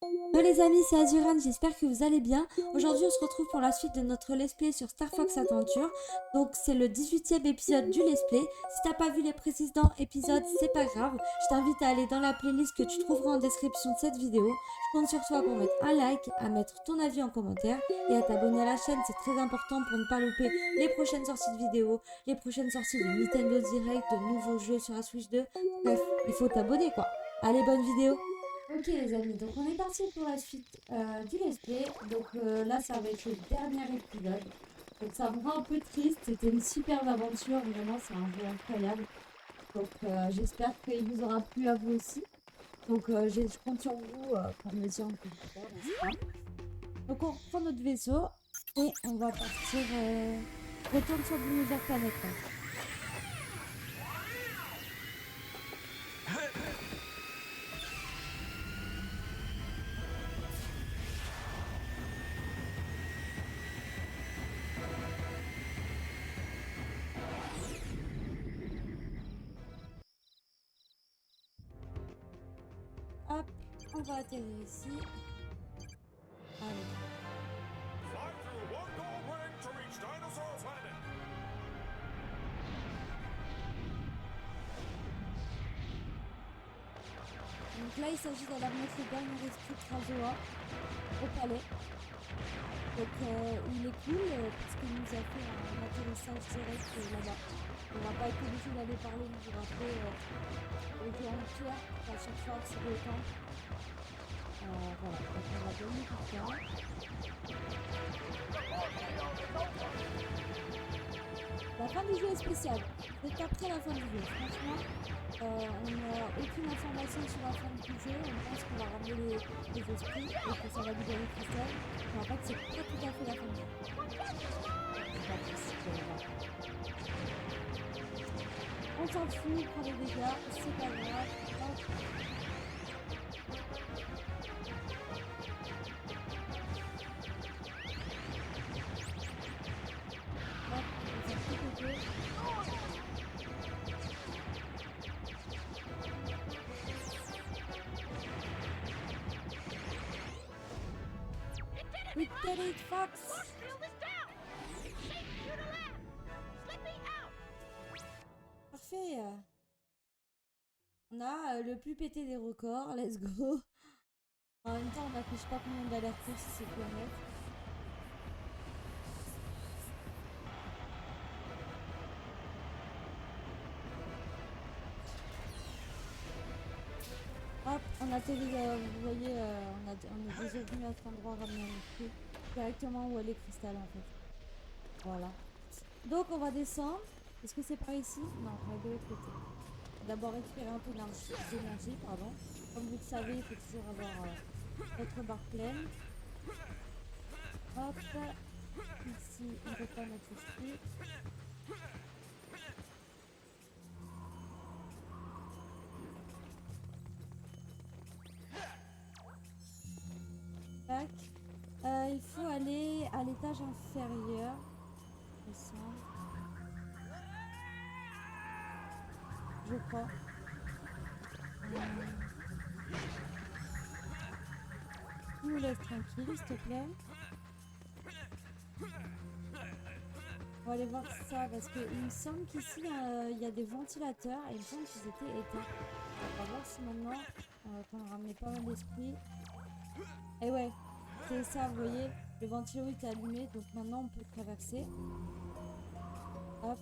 Hello les amis, c'est Azuran, j'espère que vous allez bien. Aujourd'hui on se retrouve pour la suite de notre let's play sur Star Fox Adventure. Donc c'est le 18e épisode du let's play. Si t'as pas vu les précédents épisodes, c'est pas grave. Je t'invite à aller dans la playlist que tu trouveras en description de cette vidéo. Je compte sur toi pour mettre un like, à mettre ton avis en commentaire et à t'abonner à la chaîne, c'est très important pour ne pas louper les prochaines sorties de vidéos, les prochaines sorties de Nintendo Direct, de nouveaux jeux sur la Switch 2. Bref, il faut t'abonner quoi. Allez, bonne vidéo. Ok les amis, donc on est parti pour la suite du let's play. Donc là ça va être le dernier épisode. Donc ça me rend un peu triste, c'était une superbe aventure, vraiment c'est un jeu incroyable. Donc j'espère qu'il vous aura plu à vous aussi. Donc je compte sur vous pour me dire un peu plus tard, n'est-ce pas? Donc on reprend notre vaisseau et on va partir retourner sur l'univers planète. Hop, on va atterrir ici. Allez. Fly through one gold ring to reach Dinosaur Planet. Donc là, il s'agit d'aller remettre le dernier esprit de Krazoa au palais. Donc il est cool parce qu'il nous a fait un atterrissage direct là-bas. On va pas être obligé d'aller parler, vous vous rappelez, au géant de pierre à chaque fois que c'est le temps. Voilà, donc on va donner tout ça. La fin du jeu est spéciale. C'est après la fin du jeu. Franchement, on n'a aucune information sur la fin du jeu. On pense qu'on va ramener les esprits et que ça va libérer le cristal. Mais en fait, c'est pas tout à fait la fin du jeu. C'est pas possible. On s'en fout, on prend les dégâts, c'est pas grave. Hop. Hop, on va tout péter. We did it, Fox! Parfait! On a le plus pété des records, let's go! En même temps, on n'affiche pas combien d'allers-retours si c'est planète. Hop, on atterrit, vous voyez, on est déjà venu à cet endroit ramener un esprit directement où est les cristal en fait. Voilà. Donc on va descendre. Est-ce que c'est par ici? Non, on va de l'autre côté. D'abord récupérer un peu d'énergie, pardon. Comme vous le savez, il faut toujours avoir votre barre pleine. Hop, ici on reprend notre esprit. Tac. Il faut aller à l'étage inférieur. Descendre. Je crois. Tu nous laisses tranquille, s'il te plaît. On va aller voir ça parce qu'il me semble qu'ici il y a des ventilateurs et il me semble qu'ils étaient éteints. On va voir si maintenant qu'on a ramené pas mal d'esprit. Et ouais, c'est ça, vous voyez, le ventilo était allumé donc maintenant on peut traverser. Hop.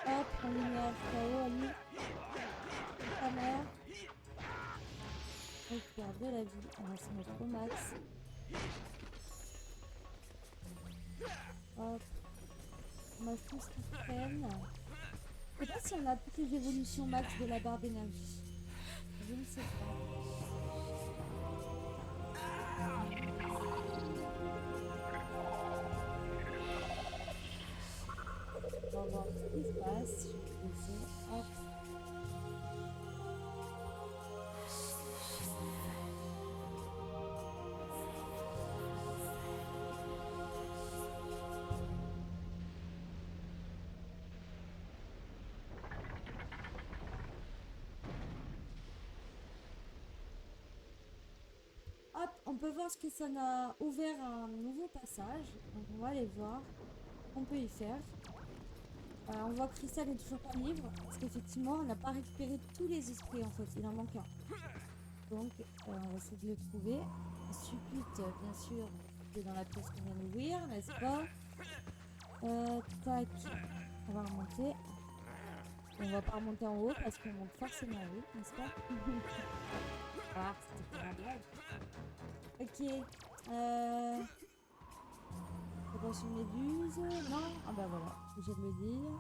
Hop, on lumière KO, Ali. Ta mère. Récupère de la vie, on va se mettre au max. Hop. On a tout ce qui traîne. Je sais pas si on a toutes les évolutions max de la barre d'énergie. Je ne sais pas. On va voir ce qui se passe. Je vais baisser. Hop. on peut voir ce que ça a ouvert un nouveau passage. Donc on va aller voir ce qu'on peut y faire. On voit que Crystal n'est toujours pas libre, parce qu'effectivement, on n'a pas récupéré tous les esprits en fait, il en manque un. Donc, on va essayer de le trouver. Suppute, bien sûr, c'est dans la pièce qu'on vient d'ouvrir, n'est-ce pas? Tac, on va remonter. On va pas remonter en haut, parce qu'on monte forcément en haut, n'est-ce pas? Ah, c'était pas la blague. Ok, attention méduse, non? Ah bah voilà, obligé de le dire.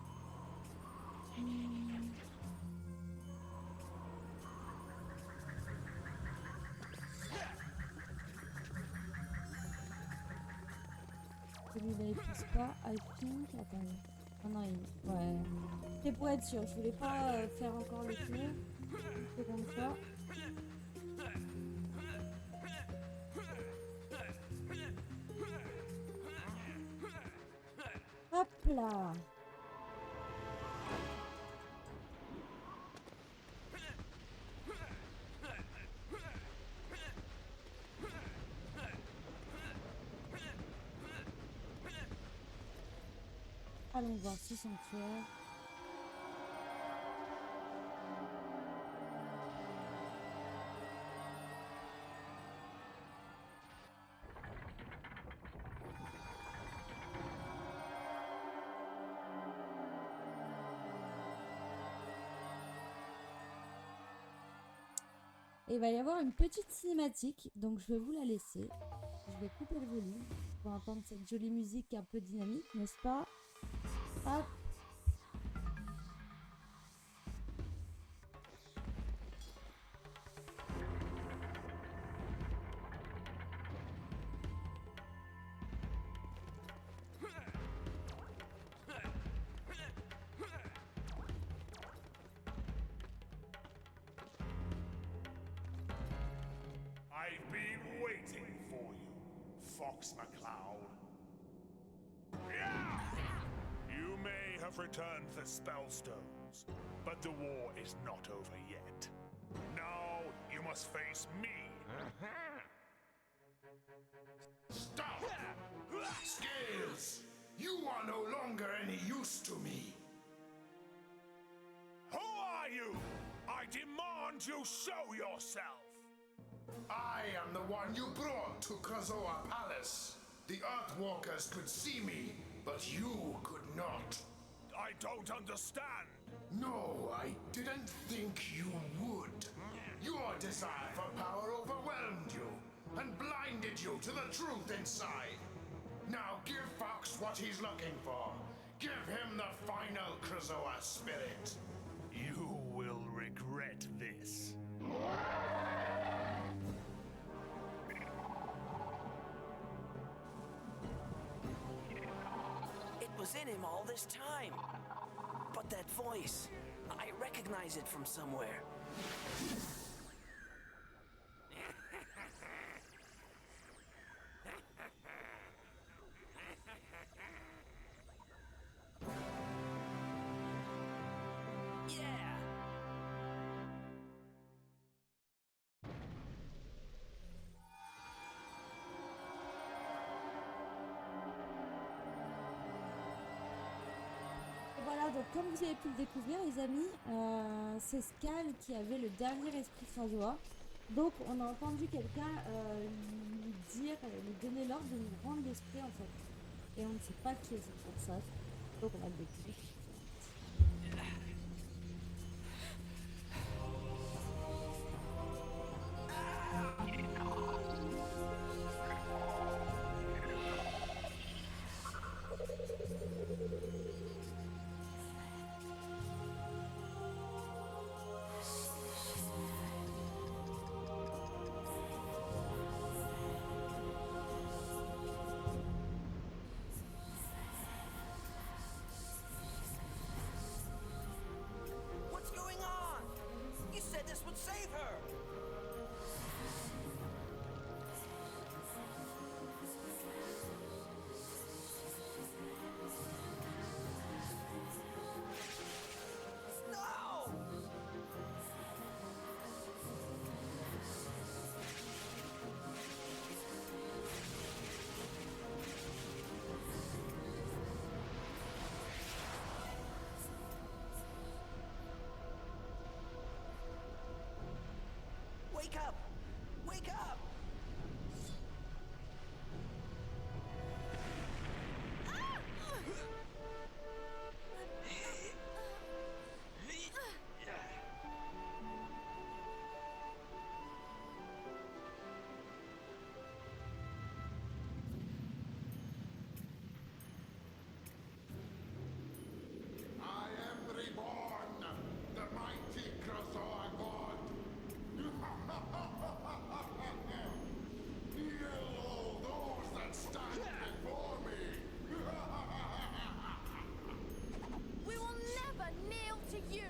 Celui-là il pousse pas, I think, attendez. Ah non, il... ouais. C'est pour être sûr, je voulais pas faire encore le tour. C'est comme ça. Hop là. Allons voir ce sanctuaire. Et il va y avoir une petite cinématique, donc je vais vous la laisser. Je vais couper le volume pour entendre cette jolie musique un peu dynamique, n'est-ce pas? Hop. I've been waiting for you, Fox McCloud. Yeah! You may have returned the Spellstones, but the war is not over yet. Now you must face me. Stop! Scales! You are no longer any use to me. Who are you? I demand you show yourself. I am the one you brought to Krazoa Palace. The Earthwalkers could see me, but you could not. I don't understand. No, I didn't think you would. Your desire for power overwhelmed you and blinded you to the truth inside. Now give Fox what he's looking for. Give him the final Krazoa spirit. You will regret this. It was in him all this time. But that voice, I recognize it from somewhere. Yeah! Voilà, donc comme vous avez pu le découvrir les amis, c'est Skal qui avait le dernier esprit Krazoa. Donc on a entendu quelqu'un lui dire, lui donner l'ordre de nous rendre l'esprit en fait. Et on ne sait pas qui est cette personne. Donc on va le découvrir. Wake up! Wake up! I am reborn, the mighty Krazoa god. Heal all those that stand before me. We will never kneel to you!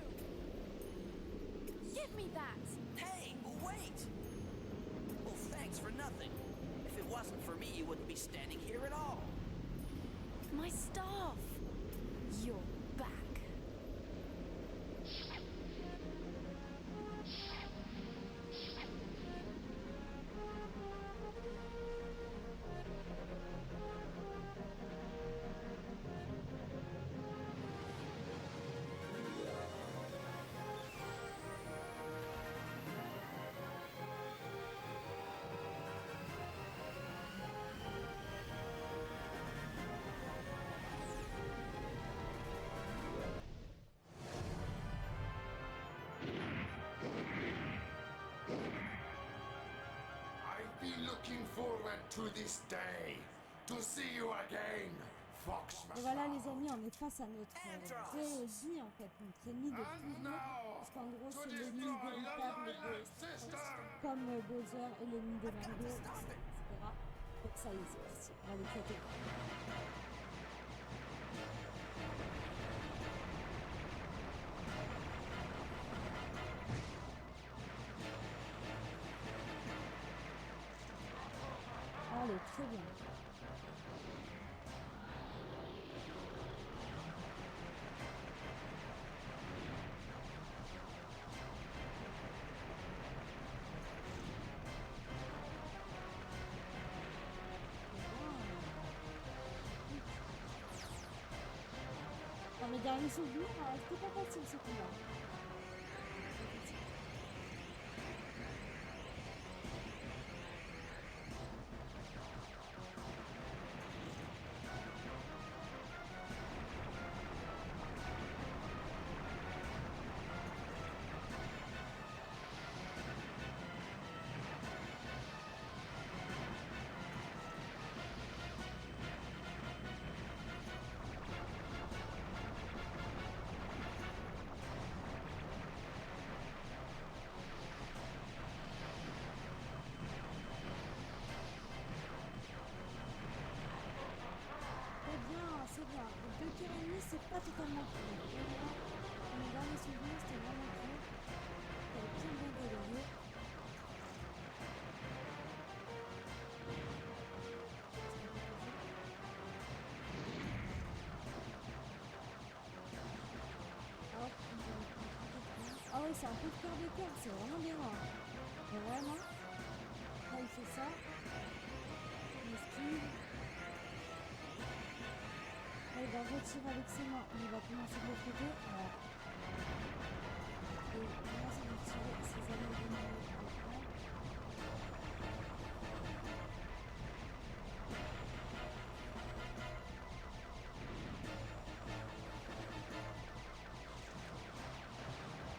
Give me that! Hey, wait! Well, thanks for nothing. If it wasn't for me, you wouldn't be standing here at all. My staff! You're back. I've been looking forward to this day, to see you again, Foxman. Et voilà les amis, on est face à notre vrai ennemi en fait, notre ennemi de And toujours. now, Parce qu'en gros to c'est l'ennemi destroy the véritable Lioness de System. comme Bowser et l'ennemi de Mario, etc. Donc ça y est, c'est parti, on va l'éclater. Allez, très bien. Dans mes derniers souvenirs, c'était pas facile ce combat. C'est bien. Le 2 kg et demi, c'est pas totalement cool. Dans mes derniers souvenirs, c'était vraiment cool. J'avais bien galéré. Hop, ah ouais, c'est un peu de cœur de cœur, c'est vraiment bien. Mais vraiment, là il fait ça. Il esquive. Là, il va retirer avec ses mains. Il va commencer de l'autre côté. Voilà. Et il commence à retirer ses anneaux de main.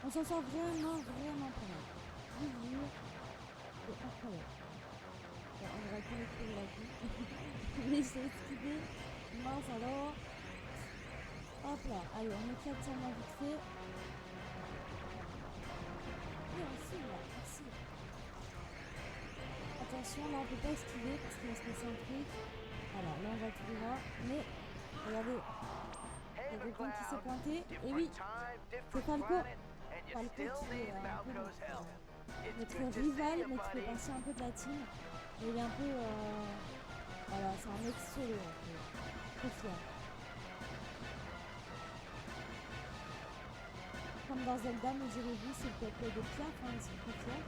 On s'en sort vraiment, vraiment pas mal. C'est incroyable. Bon, on va connecter la vie. Mais j'ai esquivé. Mince alors. Hop là. Allez, on éclate ça vite fait. Et aussi là, merci. Attention, là on peut pas esquiver parce qu'il va se passer un truc. Voilà, là on va tout droit. Mais regardez. Il y a quelqu'un qui s'est pointé. Et oui, c'est Falco. Falco qui est un peu notre rival, mais qui fait partie un peu de la team. Mais il est un peu... voilà, c'est un mec solo un peu. Très fier. Comme dans Zelda, me direz-vous, c'est le peuple de Pierre, quand ils sont très fiers.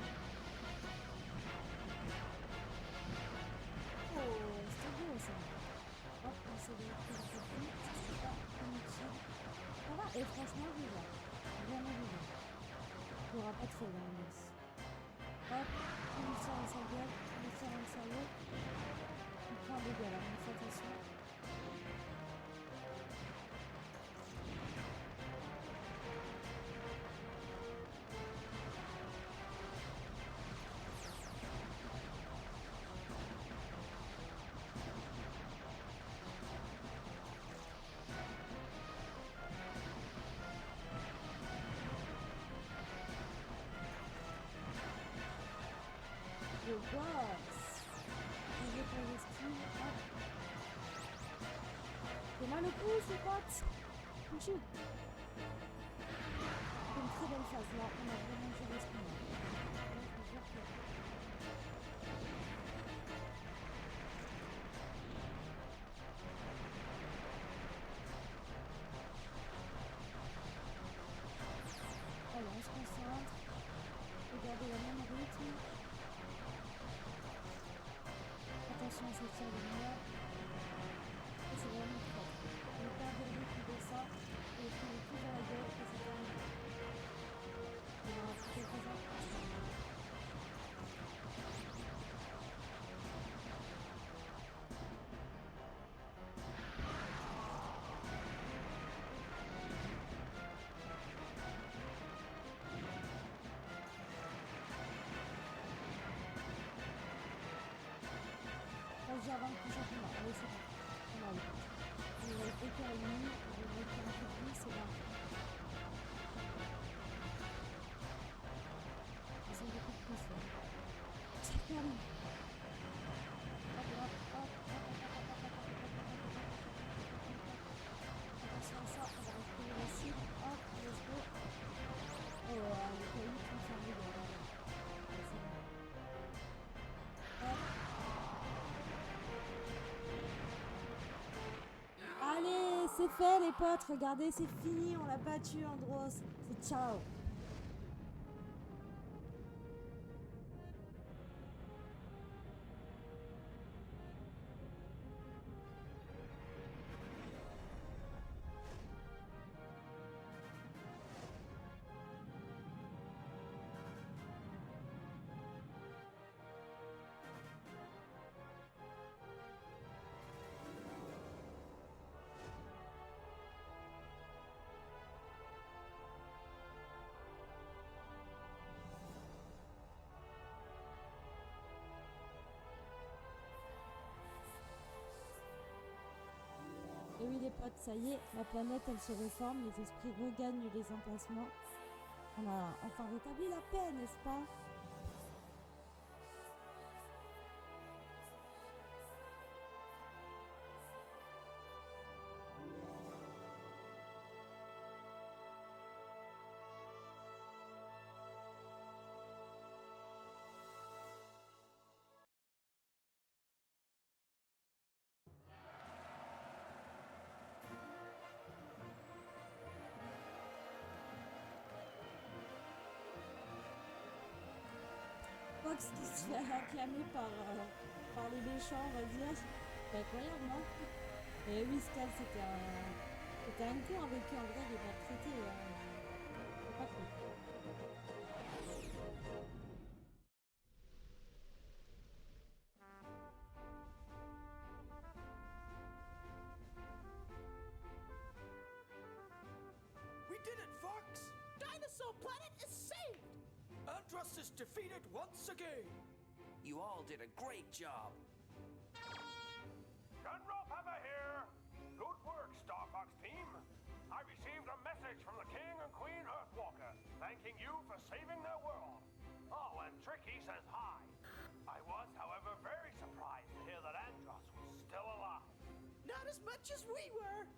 Oh, c'était beau ça. Hop, on s'est dit que c'est pas inutile. Ça va, et franchement, je vais. Vraiment, je vais. Il n'y aura pas de fail dans le mix. Hop. beau gosse. Je vais pour les skis. Hop. T'es mal au cou, c'est potes. Coucou. Une très belle phase. Là, on a vraiment géré ce qu'on a. Là, je veux dire que... Voilà, on se concentre. Regardez le même rythme. Attention à cette lumière. Et c'est vraiment propre. Ne pas avoir le rythme de ça. Et puis le plus dans la gueule et c'est terminé. Il y aura quelques instants. Avant le prochain combat. Allez, c'est bon. On va aller. On va être écœuré demi. On va être un peu plus, c'est bon. C'est beaucoup plus. C'est calme. Hop, hop, hop, hop, hop, hop, hop, hop, hop, attention à ça, on va récupérer la cible. Hop, let's go. Oh, le caillou qui me ferme les doigts. C'est bon. Hop. Allez, c'est fait les potes, regardez, c'est fini, on l'a battu Andros. C'est ciao. Et oui les potes, ça y est, la planète elle se reforme, les esprits regagnent les emplacements. On a enfin rétabli la paix, n'est-ce pas? Fox qui se fait acclamer par les méchants, on va dire. C'est incroyable, non? Et oui, Scal, c'était un con avec eux, en vrai, il est maltraité. C'est pas cool. We did it, Fox! Dinosaur Planet is saved! Andros is defeated once again! You all did a great job. General Pepper here. Good work, Star Fox team. I received a message from the King and Queen Earthwalker, thanking you for saving their world. Oh, and Tricky says hi. I was, however, very surprised to hear that Andros was still alive. Not as much as we were!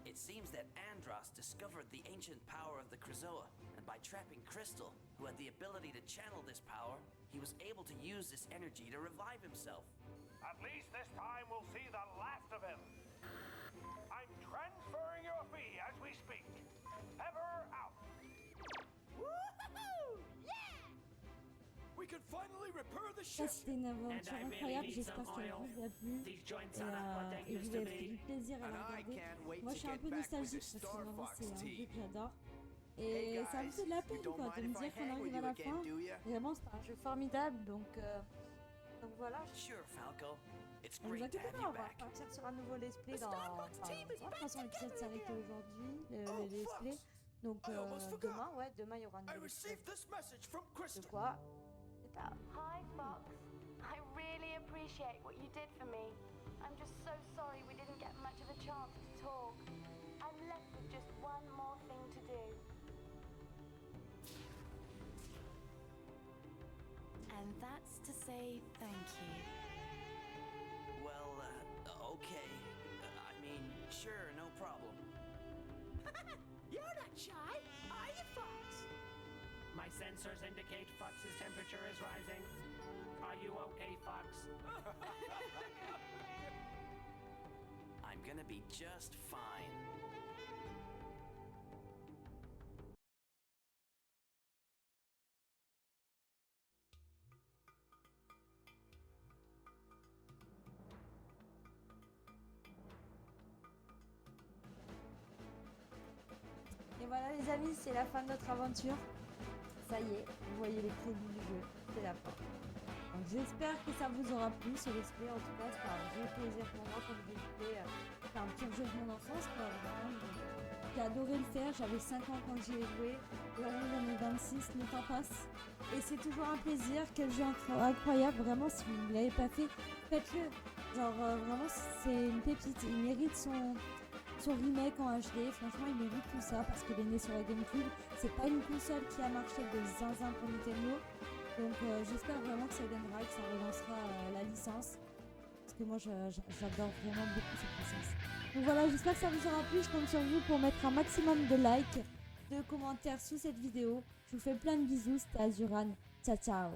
It seems that Andros discovered the ancient power of the Krazoa, and by trapping Crystal, who had the ability to channel this power, he was able to use this energy to revive himself. At least this time we'll see the last of him. I'm transferring your fee as we speak. Pepper out. Woohoo! Yeah! We can finally repair the Ça ship! c'était une aventure incroyable, j'espère qu'elle vous a plu et vous avez pris du plaisir à la regarder. Moi je suis un peu nostalgique parce que vraiment c'est un jeu que j'adore. Et ça me fait de la peine quoi, de me dire qu'on arrive à la fin. Vraiment c'est un jeu formidable donc voilà. Sure, Falco. It's Ne vous great to inquiétez have pas, you on va back. repartir sur un nouveau let's play dans... de toute façon l'épisode s'arrête aujourd'hui, le let's play. Donc demain il y aura un I nouveau let's play. received this message from De Crystal. quoi? C'est pas... Hi, Fox. I really appreciate what you did for me. I'm just so sorry we didn't get much of a chance to talk. I'm left with just one more thing to do. And that's to say thank you. Well, okay. I mean, sure, no problem. You're not shy, are you, Fox? My sensors indicate Fox's temperature is rising. Are you okay, Fox? I'm gonna be just fine. Et voilà les amis, c'est la fin de notre aventure. Ça y est, vous voyez les crédits du jeu, c'est la fin. Donc j'espère que ça vous aura plu ce let's play. En tout cas, c'était un vrai plaisir pour moi comme je disais. C'est un pur jeu de mon enfance quoi. Vraiment, j'ai adoré le faire, j'avais 5 ans quand j'y ai joué. Aujourd'hui j'en ai 26, le temps passe. Et c'est toujours un plaisir, quel jeu incroyable. Vraiment, si vous ne l'avez pas fait, faites-le. Genre vraiment, c'est une pépite. Il mérite son remake en HD, franchement il mérite tout ça parce qu'il est né sur la GameCube. C'est pas une console qui a marché de zinzin pour Nintendo. Donc j'espère vraiment que ça donnera, que ça relancera la licence. Parce que moi j'adore vraiment beaucoup cette licence. Donc voilà, j'espère que ça vous aura plu. Je compte sur vous pour mettre un maximum de likes, de commentaires sous cette vidéo. Je vous fais plein de bisous, c'était Azuran. Ciao ciao.